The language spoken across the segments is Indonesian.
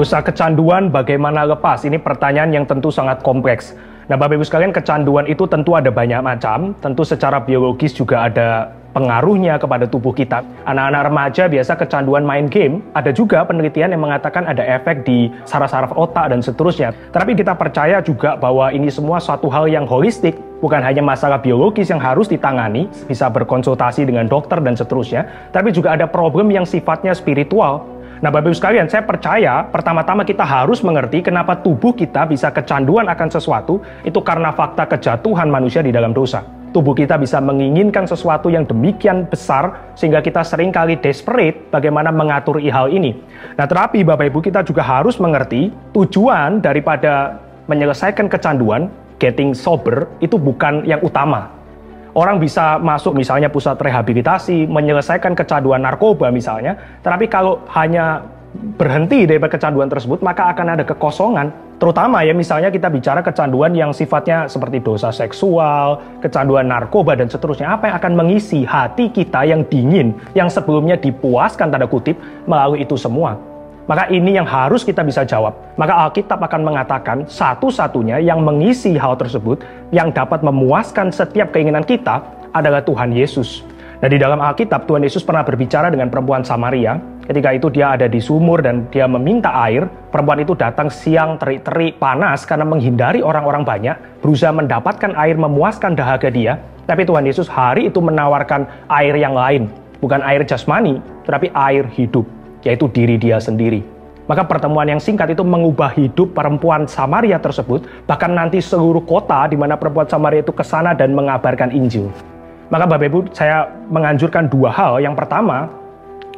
Dosa kecanduan bagaimana lepas? Ini pertanyaan yang tentu sangat kompleks. Nah, Bapak Ibu sekalian, kecanduan itu tentu ada banyak macam. Tentu secara biologis juga ada pengaruhnya kepada tubuh kita. Anak-anak remaja biasa kecanduan main game. Ada juga penelitian yang mengatakan ada efek di saraf-saraf otak dan seterusnya. Tapi kita percaya juga bahwa ini semua suatu hal yang holistik. Bukan hanya masalah biologis yang harus ditangani, bisa berkonsultasi dengan dokter dan seterusnya. Tapi juga ada problem yang sifatnya spiritual. Nah, Bapak Ibu sekalian, saya percaya pertama-tama kita harus mengerti kenapa tubuh kita bisa kecanduan akan sesuatu, itu karena fakta kejatuhan manusia di dalam dosa. Tubuh kita bisa menginginkan sesuatu yang demikian besar, sehingga kita seringkali desperate bagaimana mengatur hal ini. Nah, tetapi Bapak Ibu, kita juga harus mengerti tujuan daripada menyelesaikan kecanduan, getting sober, itu bukan yang utama. Orang bisa masuk misalnya pusat rehabilitasi, menyelesaikan kecanduan narkoba misalnya, tetapi kalau hanya berhenti dari kecanduan tersebut, maka akan ada kekosongan. Terutama ya misalnya kita bicara kecanduan yang sifatnya seperti dosa seksual, kecanduan narkoba dan seterusnya. Apa yang akan mengisi hati kita yang dingin, yang sebelumnya dipuaskan tanda kutip melalui itu semua? Maka ini yang harus kita bisa jawab. Maka Alkitab akan mengatakan satu-satunya yang mengisi hal tersebut, yang dapat memuaskan setiap keinginan kita adalah Tuhan Yesus. Nah, di dalam Alkitab, Tuhan Yesus pernah berbicara dengan perempuan Samaria. Ketika itu dia ada di sumur dan dia meminta air. Perempuan itu datang siang, terik-terik, panas karena menghindari orang-orang banyak, berusaha mendapatkan air memuaskan dahaga dia. Tapi Tuhan Yesus hari itu menawarkan air yang lain. Bukan air jasmani, tetapi air hidup, yaitu diri dia sendiri. Maka pertemuan yang singkat itu mengubah hidup perempuan Samaria tersebut, bahkan nanti seluruh kota di mana perempuan Samaria itu ke sana dan mengabarkan Injil. Maka Bapak Ibu, saya menganjurkan dua hal. Yang pertama,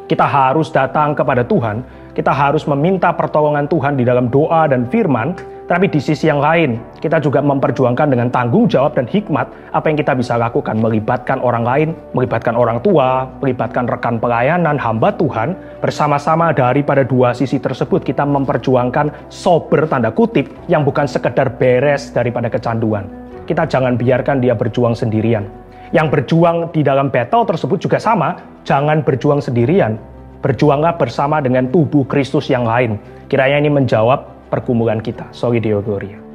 kita harus datang kepada Tuhan, kita harus meminta pertolongan Tuhan di dalam doa dan firman, tapi di sisi yang lain, kita juga memperjuangkan dengan tanggung jawab dan hikmat apa yang kita bisa lakukan, melibatkan orang lain, melibatkan orang tua, melibatkan rekan pelayanan, hamba Tuhan, bersama-sama daripada dua sisi tersebut kita memperjuangkan sober tanda kutip yang bukan sekedar beres daripada kecanduan. Kita jangan biarkan dia berjuang sendirian. Yang berjuang di dalam battle tersebut juga sama, jangan berjuang sendirian. Berjuanglah bersama dengan tubuh Kristus yang lain. Kiranya ini menjawab pergumulan kita. Soli Deo Gloria.